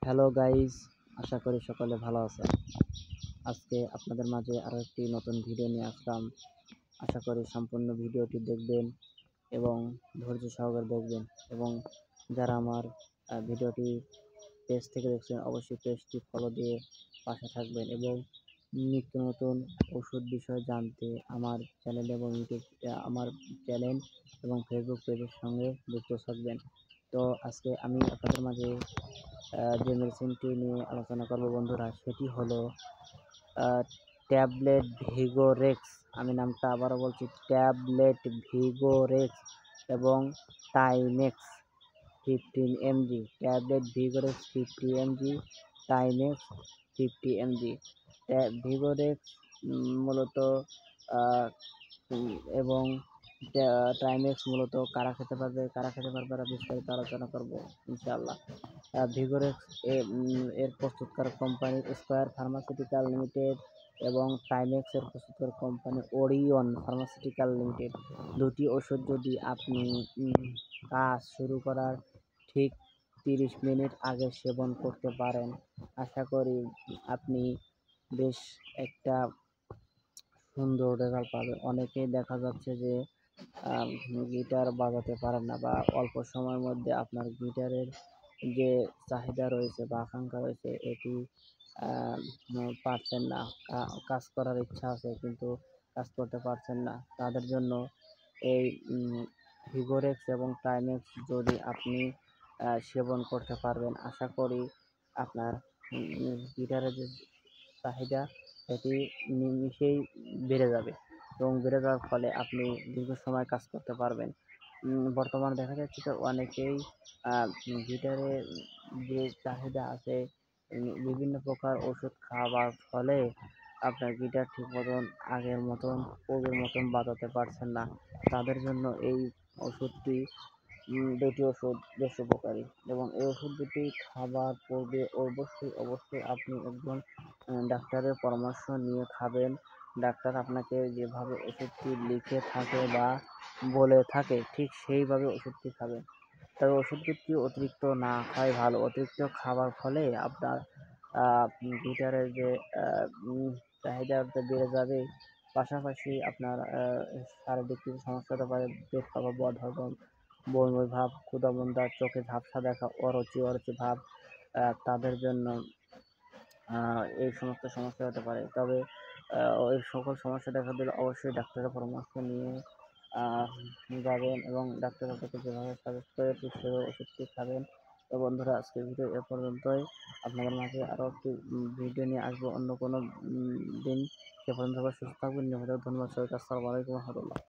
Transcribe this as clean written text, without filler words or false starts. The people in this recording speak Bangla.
হ্যালো গাইস, আশা করি সকলে ভালো আছেন। আজকে আপনাদের মাঝে আরও একটি নতুন ভিডিও নিয়ে আসলাম। আশা করি সম্পূর্ণ ভিডিওটি দেখবেন এবং ধৈর্য সহকারে দেখবেন, এবং যারা আমার ভিডিওটি পেজ থেকে দেখছেন অবশ্যই পেজটি ফলো দিয়ে পাশে থাকবেন, এবং নিত্য নতুন ওষুধ বিষয়ে জানতে আমার চ্যানেল এবং ইউটিউব আমার চ্যানেল এবং ফেসবুক পেজের সঙ্গে যুক্ত থাকবেন। তো আজকে আমি আপনাদের মাঝে যে মেডিসিনটি নিয়ে আলোচনা করব বন্ধুরা, সেটি হলো ট্যাবলেট ভিগোরেক্স। আমি নামটা আবারও বলছি, ট্যাবলেট ভিগোরেক্স এবং Timex 15 mg। Tablet Vigorex 50 mg, Timex 50 mg। Vigorex মূলত এবং টাইমেক্স মূলত কারা খেতে পারবে না বিস্তারিত আলোচনা করব ইনশাআল্লাহ। ভিগোরেক্স এর প্রস্তুতকারক কোম্পানি স্কয়ার ফার্মাসিউটিক্যাল লিমিটেড এবং টাইমেক্স এর প্রস্তুতকারক কোম্পানি ওরিয়ন ফার্মাসিউটিক্যাল লিমিটেড। দুটি ওষুধ যদি আপনি কাজ শুরু করার ঠিক 30 মিনিট আগে সেবন করতে পারেন, আশা করি আপনি বেশ একটা সুন্দর রেজাল্ট পাবেন। অনেকেই দেখা যাচ্ছে যে গিটার বাজাতে পারেন না, বা অল্প সময়ের মধ্যে আপনার গিটারের যে চাহিদা রয়েছে বা আকাঙ্ক্ষা রয়েছে এটি পারছেন না, কাজ করার ইচ্ছা আছে কিন্তু কাজ করতে পারছেন না। তাদের জন্য এই ভিগোরেক্স এবং টাইমেক্স যদি আপনি সেবন করতে পারবেন, আশা করি আপনার গিটারের যে চাহিদা এটি নিমিষেই বেড়ে যাবে, এবং বেড়ে যাওয়ার ফলে আপনি দীর্ঘ সময় কাজ করতে পারবেন। বর্তমানে দেখা যাচ্ছে যে অনেকেই গিটারের যে চাহিদা আছে, বিভিন্ন প্রকার ওষুধ খাওয়ার ফলে আপনার গিটার ঠিক মতন আগের মতন পূর্বের মতন বাজাতে পারছেন না। তাদের জন্য এই ওষুধটি দুটি ওষুধ বেশ উপকারী, এবং এই ওষুধ দুটি খাবার পূর্বে অবশ্যই আপনি একজন ডাক্তারের পরামর্শ নিয়ে খাবেন। ডাক্তার আপনাকে যেভাবে ওষুধটি লিখে থাকে বা বলে থাকে ঠিক সেইভাবে ওষুধটি খাবেন। তবে ওষুধ দুটি অতিরিক্ত না খাওয়াই ভালো। অতিরিক্ত খাওয়ার ফলে আপনার গিটারের যে চাহিদাটা বেড়ে যাবে, পাশাপাশি আপনার শারীরিক কিছু সমস্যা হতে পারে, পেট ফাঁপা, বদহজম, বমি ভাব, ক্ষুধা-মন্দা, চোখে ঝাপসা দেখা, অরুচি ভাব, তাদের জন্য এই সমস্ত সমস্যা হতে পারে। তবে ওই সকল সমস্যা দেখা দিলে অবশ্যই ডাক্তারের পরামর্শ নিয়ে যাবেন, এবং ডাক্তার আপনাকে যেভাবে সাজেস্ট করে ঠিক সেভাবে ওষুধটি খাবেন। তো বন্ধুরা, আজকের ভিডিও এ পর্যন্তই। আপনাদের মাঝে আরও একটি ভিডিও নিয়ে আসবো অন্য কোনো দিন। সে পর্যন্ত সুস্থ থাকবেন। ধন্যবাদ সবাইকে। আসসালামু আলাইকুম ওয়া রাহমাতুল্লাহ।